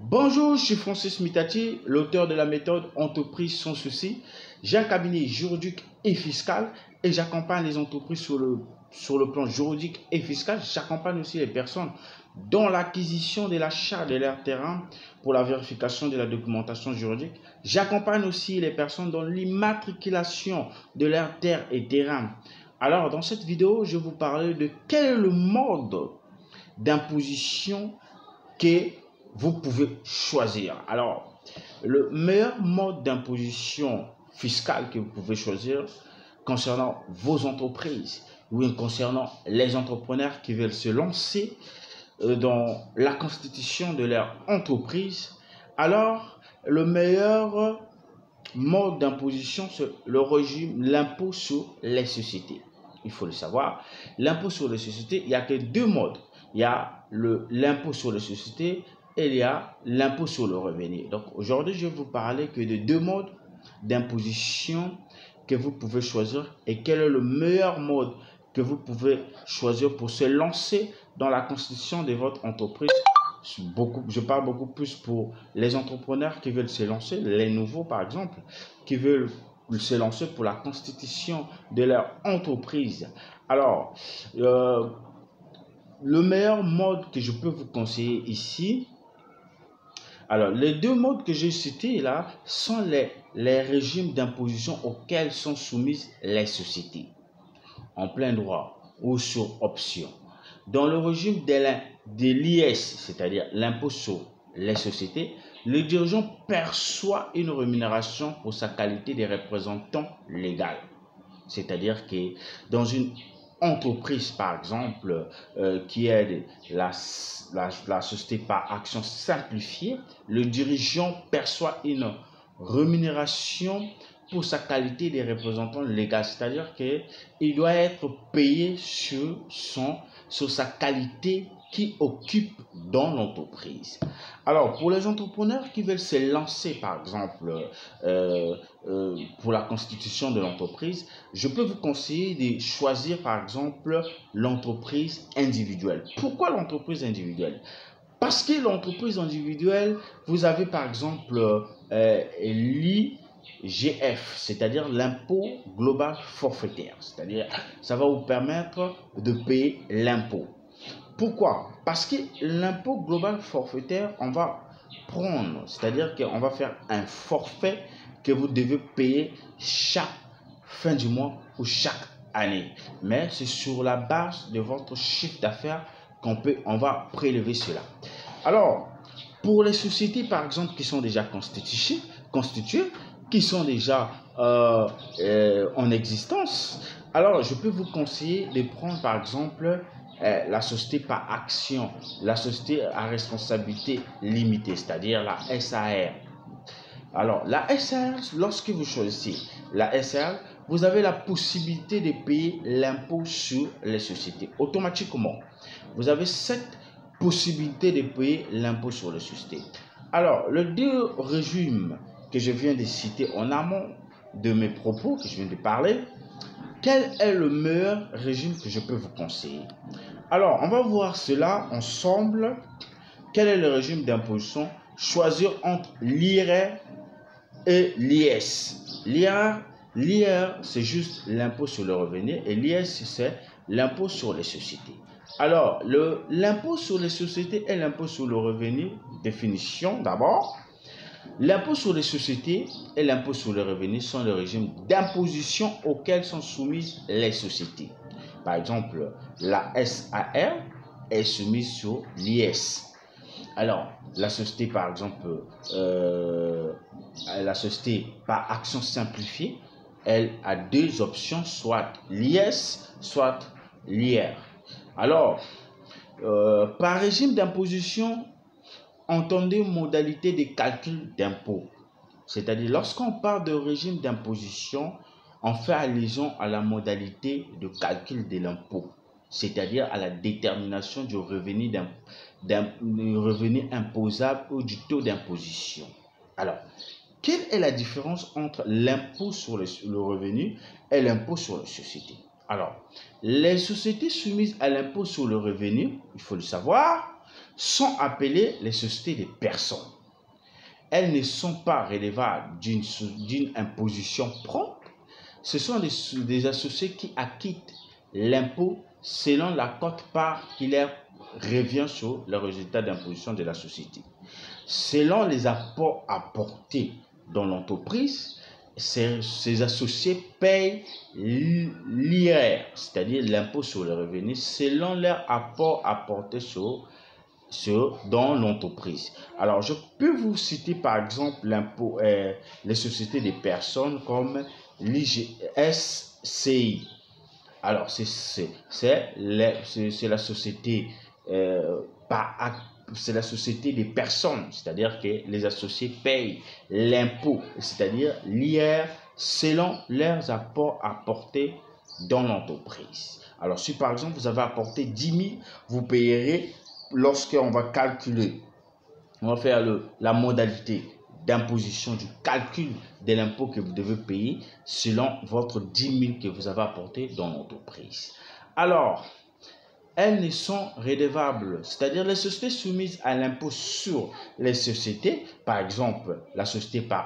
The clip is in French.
Bonjour, je suis Francis Mitati, l'auteur de la méthode Entreprise sans souci. J'ai un cabinet juridique et fiscal et j'accompagne les entreprises sur le plan juridique et fiscal. J'accompagne aussi les personnes dans l'acquisition et l'achat de leur terrain pour la vérification de la documentation juridique. J'accompagne aussi les personnes dans l'immatriculation de leurs terres et terrains. Alors, dans cette vidéo, je vais vous parler de quel est le mode d'imposition que vous pouvez choisir. Alors, le meilleur mode d'imposition fiscale que vous pouvez choisir concernant vos entreprises ou concernant les entrepreneurs qui veulent se lancer dans la constitution de leur entreprise, alors le meilleur mode d'imposition, c'est le régime, l'impôt sur les sociétés. Il faut le savoir, l'impôt sur les sociétés, il n'y a que deux modes. Il y a l'impôt sur les sociétés et il y a l'impôt sur le revenu. Donc aujourd'hui, je vais vous parler que de deux modes d'imposition que vous pouvez choisir et quel est le meilleur mode que vous pouvez choisir pour se lancer dans la constitution de votre entreprise. Je parle beaucoup plus pour les entrepreneurs qui veulent se lancer, les nouveaux par exemple, qui veulent se lancer pour la constitution de leur entreprise. Alors, le meilleur mode que je peux vous conseiller ici, alors les deux modes que j'ai cités là sont les régimes d'imposition auxquels sont soumises les sociétés en plein droit ou sur option. Dans le régime de l'IS, c'est-à-dire l'impôt sur les sociétés, le dirigeant perçoit une rémunération pour sa qualité de représentant légal. C'est-à-dire que dans une entreprise, par exemple, qui est la société par action simplifiée, le dirigeant perçoit une rémunération pour sa qualité de représentant légal. C'est-à-dire qu'il doit être payé sur sa qualité qu'il occupe dans l'entreprise. Alors, pour les entrepreneurs qui veulent se lancer, par exemple, pour la constitution de l'entreprise, je peux vous conseiller de choisir, par exemple, l'entreprise individuelle. Pourquoi l'entreprise individuelle? Parce que l'entreprise individuelle, vous avez, par exemple, l'IGF, c'est-à-dire l'impôt global forfaitaire. C'est-à-dire, ça va vous permettre de payer l'impôt. Pourquoi? Parce que l'impôt global forfaitaire, on va prendre, c'est-à-dire qu'on va faire un forfait que vous devez payer chaque fin du mois ou chaque année. Mais c'est sur la base de votre chiffre d'affaires qu'on va prélever cela. Alors, pour les sociétés, par exemple, qui sont déjà constituées, qui sont déjà en existence, alors je peux vous conseiller de prendre, par exemple, la société par action, la société à responsabilité limitée, c'est-à-dire la SAR. Alors, la SAR, lorsque vous choisissez la SAR, vous avez la possibilité de payer l'impôt sur les sociétés. Automatiquement, vous avez cette possibilité de payer l'impôt sur les sociétés. Alors, les deux régimes que je viens de citer en amont de mes propos, que je viens de parler, quel est le meilleur régime que je peux vous conseiller? Alors, on va voir cela ensemble. Quel est le régime d'imposition? Choisir entre l'IR et l'IS. L'IR, c'est juste l'impôt sur le revenu et l'IS, c'est l'impôt sur les sociétés. Alors, l'impôt sur les sociétés et l'impôt sur le revenu, définition d'abord. L'impôt sur les sociétés et l'impôt sur le revenu sont les régimes d'imposition auxquels sont soumises les sociétés. Par exemple, la SAR est soumise sur l'IS. Alors, la société, par exemple, la société par action simplifiée, elle a deux options, soit l'IS, soit l'IR. Alors, par régime d'imposition, entendez modalité de calcul d'impôt. C'est-à-dire, lorsqu'on parle de régime d'imposition, on fait allusion à la modalité de calcul de l'impôt, c'est-à-dire à la détermination du revenu imposable ou du taux d'imposition. Alors, quelle est la différence entre l'impôt sur le revenu et l'impôt sur les sociétés? Alors, les sociétés soumises à l'impôt sur le revenu, il faut le savoir, sont appelées les sociétés des personnes. elles ne sont pas redevables d'une imposition propre. Ce sont des associés qui acquittent l'impôt selon la quote-part qui leur revient sur le résultat d'imposition de la société. Selon les apports apportés dans l'entreprise, ces associés payent l'IR, c'est-à-dire l'impôt sur le revenu, selon leur apport apporté dans l'entreprise. Alors, je peux vous citer par exemple l'impôt, les sociétés des personnes comme l'IGSCI. Alors, c'est la société c'est la société des personnes, c'est-à-dire que les associés payent l'impôt, c'est-à-dire l'IR, selon leurs apports apportés dans l'entreprise. Alors, si par exemple vous avez apporté 10 000, vous payerez, lorsqu'on va calculer, on va faire la modalité d'imposition du calcul de l'impôt que vous devez payer selon votre 10 000 que vous avez apporté dans l'entreprise. Alors, elles ne sont redevables, c'est-à-dire les sociétés soumises à l'impôt sur les sociétés, par exemple la société par